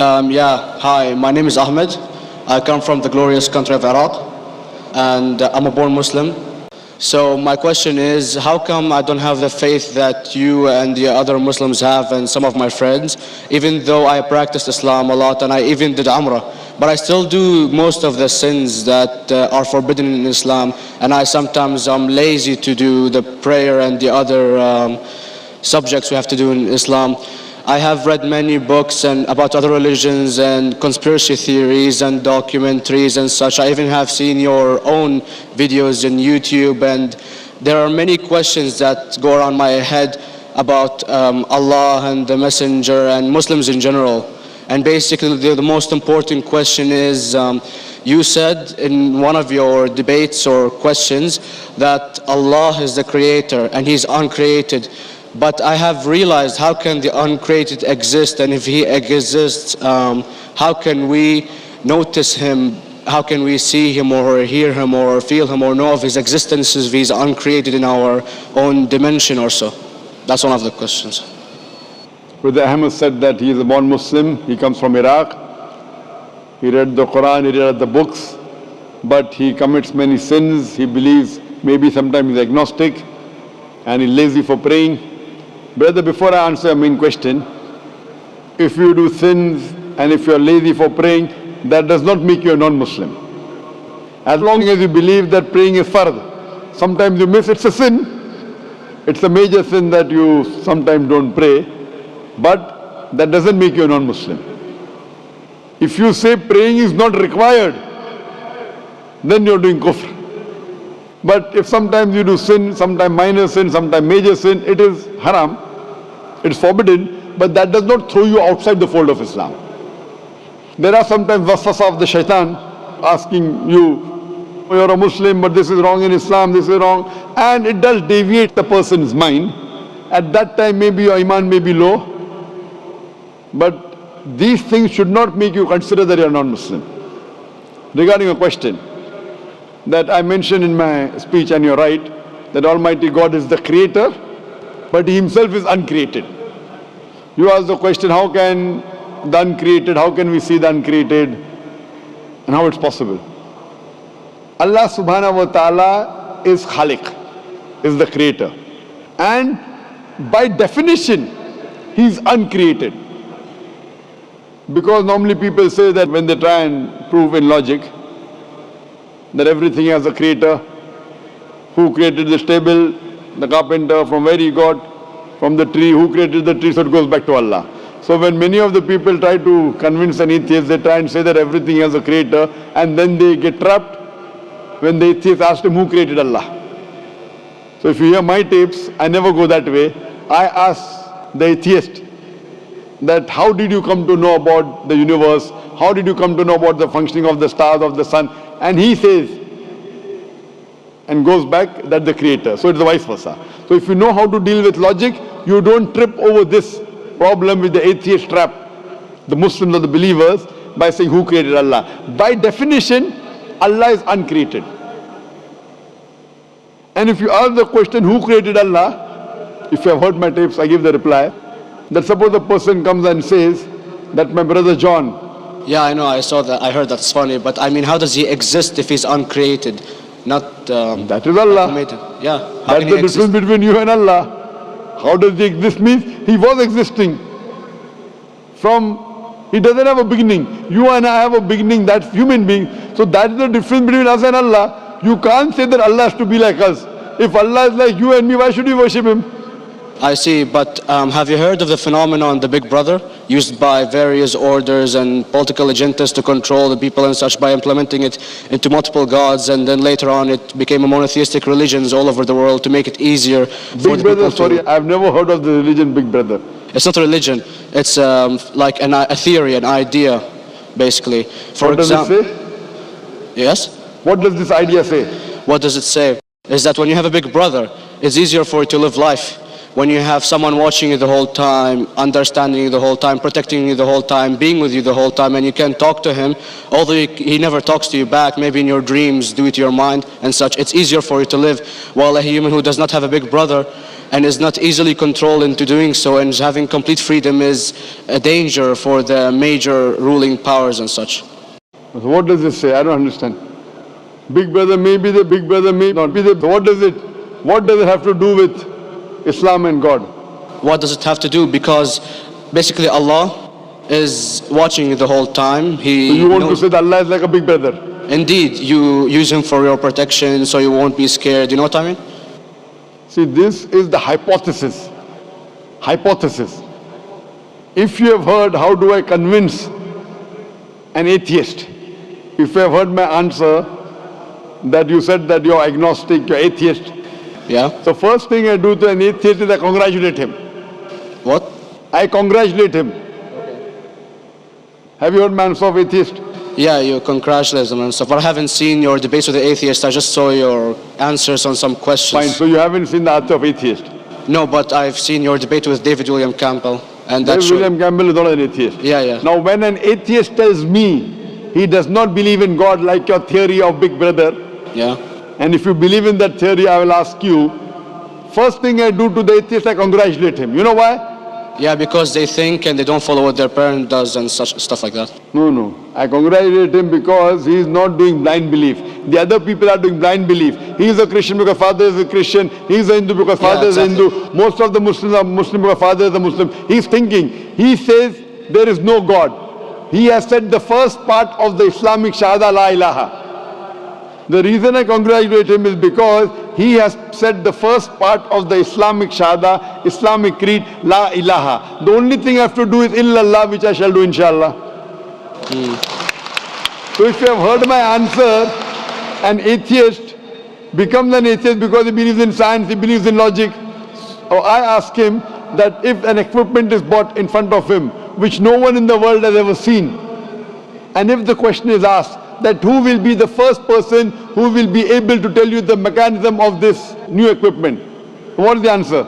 Hi, my name is Ahmed. I come from the glorious country of Iraq, and I'm a born Muslim. So my question is, how come I don't have the faith that you and the other Muslims have and some of my friends, even though I practiced Islam a lot and I even did Umrah, but I still do most of the sins that are forbidden in Islam, and I sometimes am lazy to do the prayer and the other subjects we have to do in Islam. I have read many books and about other religions and conspiracy theories and documentaries and such. I even have seen your own videos in YouTube, and there are many questions that go around my head about Allah and the Messenger and Muslims in general. And basically the most important question is, you said in one of your debates or questions that Allah is the creator and He's uncreated. But I have realized, how can the uncreated exist? And if He exists, how can we notice Him? How can we see Him or hear Him or feel Him or know of His existence if He's uncreated in our own dimension or so? That's one of the questions. Brother Ahmed said that he is a born Muslim. He comes from Iraq. He read the Quran, he read the books, but he commits many sins. He believes maybe sometimes he's agnostic and he's lazy for praying. Brother, before I answer your main question, if you do sins and if you are lazy for praying, that does not make you a non-Muslim. As long as you believe that praying is fard, sometimes you miss, it's a sin. It's a major sin that you sometimes don't pray, but that doesn't make you a non-Muslim. If you say praying is not required, then you're doing kufr. But if sometimes you do sin, sometimes minor sin, sometimes major sin, it is haram, it's forbidden, but that does not throw you outside the fold of Islam. There are sometimes waswasa of the shaitan asking you, you're a Muslim, but this is wrong in Islam, this is wrong, and it does deviate the person's mind. At that time maybe your iman may be low, but these things should not make you consider that you're non-Muslim. Regarding a question that I mentioned in my speech, and you're right, that Almighty God is the creator, but He Himself is uncreated. You asked the question, how can the uncreated, how can we see the uncreated, and how it's possible? Allah subhanahu wa ta'ala is Khaliq, is the creator. And by definition, He's uncreated. Because normally people say that when they try and prove in logic that everything has a creator, who created this table, the carpenter, from where he got, from the tree, who created the tree, so it goes back to Allah. So when many of the people try to convince an atheist, they try and say that everything has a creator, and then they get trapped when the atheist asked him who created Allah. So if you hear my tapes, I never go that way. I ask the atheist that how did you come to know about the universe? How did you come to know about the functioning of the stars, of the sun? And he says, and goes back, that the creator. So it's the vice versa. So if you know how to deal with logic, you don't trip over this problem with the atheist trap, the Muslims or the believers, by saying who created Allah. By definition, Allah is uncreated. And if you ask the question, who created Allah? If you have heard my tapes, I give the reply. That suppose a person comes and says that my brother John. Yeah, I know, I saw that, I heard that's funny, but I mean, how does he exist if he's uncreated? Not that is Allah. Yeah. That's the difference between you and Allah. How does he exist means he was existing. He doesn't have a beginning. You and I have a beginning, that's human being. So that's the difference between us and Allah. You can't say that Allah has to be like us. If Allah is like you and me, why should we worship Him? I see, but have you heard of the phenomenon, the Big Brother, used by various orders and political agendas to control the people and such by implementing it into multiple gods, and then later on it became a monotheistic religions all over the world to make it easier for Big Brother, sorry, I've never heard of the religion Big Brother. It's not a religion, it's like a theory, an idea, basically. What does it say? Yes? What does this idea say? What does it say? Is that when you have a big brother, it's easier for you to live life. When you have someone watching you the whole time, understanding you the whole time, protecting you the whole time, being with you the whole time, and you can talk to him, although he never talks to you back, maybe in your dreams, due to your mind and such, it's easier for you to live. While a human who does not have a big brother, and is not easily controlled into doing so, and having complete freedom is a danger for the major ruling powers and such. So what does this say? I don't understand. Big brother may be the big brother, may not be the. What does it have to do with Islam and God? What does it have to do? Because basically Allah is watching you the whole time. So you want to say that Allah is like a big brother? Indeed, you use him for your protection, so you won't be scared. You know what I mean? See, this is the hypothesis. Hypothesis. If you have heard, how do I convince an atheist? If you have heard my answer, that you said that you're agnostic, you're atheist. Yeah. So first thing I do to an atheist is I congratulate him. What? I congratulate him. Have you heard my answer of atheist? Yeah, you congratulate them and stuff. But I haven't seen your debates with the atheist. I just saw your answers on some questions. Fine, so you haven't seen the answer of atheist? No, but I've seen your debate with David William Campbell. And that's William Campbell is not an atheist. Yeah. Now when an atheist tells me he does not believe in God like your theory of big brother, yeah. And if you believe in that theory, I will ask you, first thing I do to the atheist, I congratulate him. You know why? Yeah, because they think and they don't follow what their parent does and such stuff like that. No. I congratulate him because he is not doing blind belief. The other people are doing blind belief. He is a Christian because father is a Christian. He is a Hindu because father is a Hindu. Most of the Muslims are Muslim because father is a Muslim. He is thinking. He says there is no God. He has said the first part of the Islamic Shahada, La ilaha. The reason I congratulate him is because he has said the first part of the Islamic Shahada, Islamic Creed, La ilaha. The only thing I have to do is illallah, which I shall do inshallah. So if you have heard my answer, an atheist becomes an atheist because he believes in science, he believes in logic. Or I ask him that if an equipment is bought in front of him, which no one in the world has ever seen, and if the question is asked, that who will be the first person who will be able to tell you the mechanism of this new equipment? What is the answer?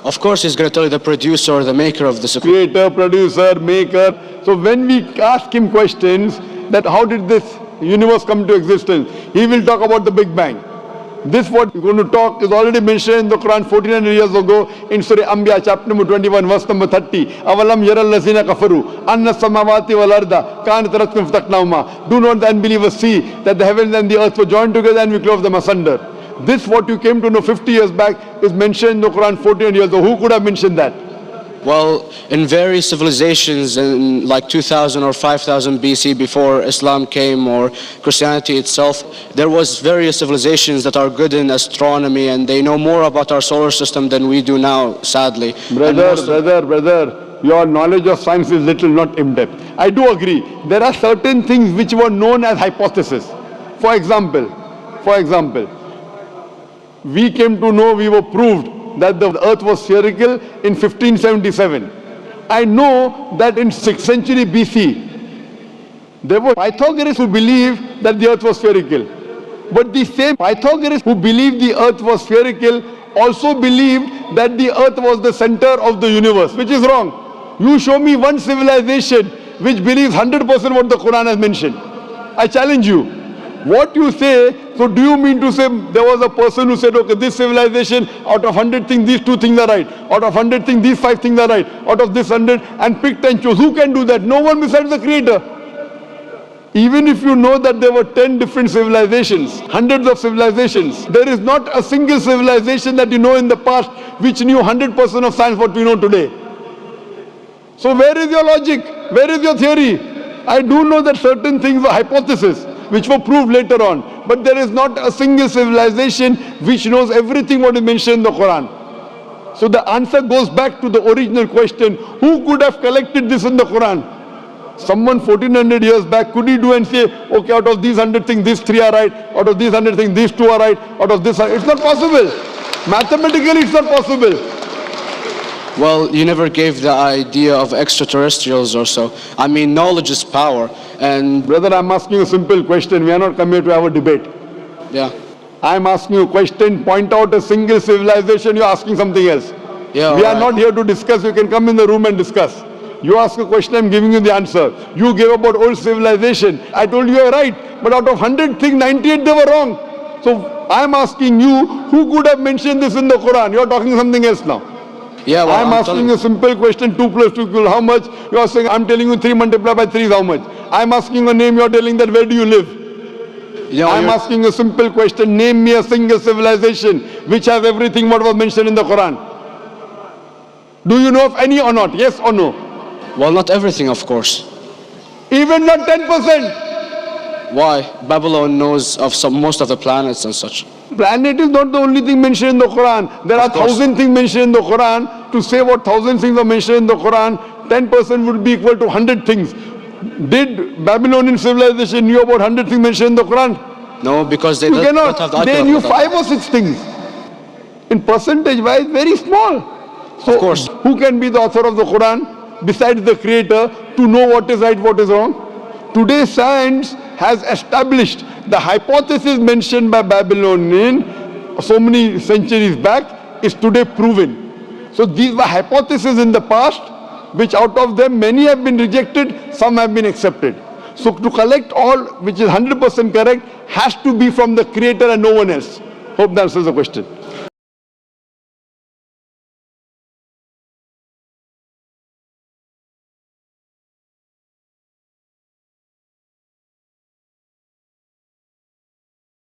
Of course he's going to tell you the producer or the maker of this equipment. Creator, producer, maker. So when we ask him questions that how did this universe come to existence, he will talk about the Big Bang. This what we're going to talk is already mentioned in the Quran 1400 years ago in Surah Anbiya chapter number 21 verse number 30. Avalam yaral lazina kafaru anna samawati wal arda kanat ratqan fataknahuma. Do not the unbelievers see that the heavens and the earth were joined together and we clove them asunder. This what you came to know 50 years back is mentioned in the Quran 1400 years ago. Who could have mentioned that? Well, in various civilizations in like 2000 or 5000 BC before Islam came or Christianity itself, there was various civilizations that are good in astronomy and they know more about our solar system than we do now, sadly. Brother, your knowledge of science is little, not in depth. I do agree. There are certain things which were known as hypotheses. For example, we came to know, we were proved that the earth was spherical in 1577. I know that in 6th century BC, there were Pythagoreans who believed that the earth was spherical. But the same Pythagoreans who believed the earth was spherical also believed that the earth was the center of the universe, which is wrong. You show me one civilization which believes 100% what the Quran has mentioned. I challenge you. What you say, so do you mean to say there was a person who said, okay, this civilization, out of 100 things, these 2 things are right. Out of 100 things, these 5 things are right. Out of this 100, and picked and chose. Who can do that? No one besides the Creator. Even if you know that there were 10 different civilizations, hundreds of civilizations, there is not a single civilization that you know in the past which knew 100% of science what we know today. So where is your logic? Where is your theory? I do know that certain things were hypotheses, which were proved later on. But there is not a single civilization which knows everything what is mentioned in the Quran. So the answer goes back to the original question, who could have collected this in the Quran? Someone 1400 years back, could he do and say, okay, out of these 100 things, these 3 are right, out of these 100 things, these 2 are right, out of this, it's not possible. Mathematically, it's not possible. Well, you never gave the idea of extraterrestrials or so. I mean, knowledge is power. And brother, I'm asking you a simple question. We are not come here to have a debate. Yeah. I'm asking you a question. Point out a single civilization. You're asking something else. Yeah. We are not here to discuss. You can come in the room and discuss. You ask a question, I'm giving you the answer. You gave about old civilization. I told you you're right. But out of 100 things, 98 they were wrong. So I'm asking you, who could have mentioned this in the Quran? You're talking something else now. Yeah, well, I'm asking a simple question, 2 plus 2 equal how much? You're saying, I'm telling you 3 multiplied by 3 is how much? I'm asking a name, you're telling that where do you live? I'm asking a simple question, name me a single civilization which has everything what was mentioned in the Quran. Do you know of any or not? Yes or no? Well, not everything, of course. Even not 10%. Why? Babylon knows of most of the planets and such. Planet is not the only thing mentioned in the Quran. There are 1,000 things mentioned in the Quran. To say what 1,000 things are mentioned in the Quran, 10% would be equal to 100 things. Did Babylonian civilization knew about 100 things mentioned in the Quran? No, because they You don't cannot. have the They knew 5 or 6 things. In percentage wise, very small. So, of course. Who can be the author of the Quran besides the creator to know what is right, what is wrong? Today's science has established the hypothesis mentioned by Babylonian so many centuries back is today proven. So these were hypotheses in the past, which out of them many have been rejected, some have been accepted. So to collect all which is 100% correct has to be from the creator and no one else. Hope that answers the question.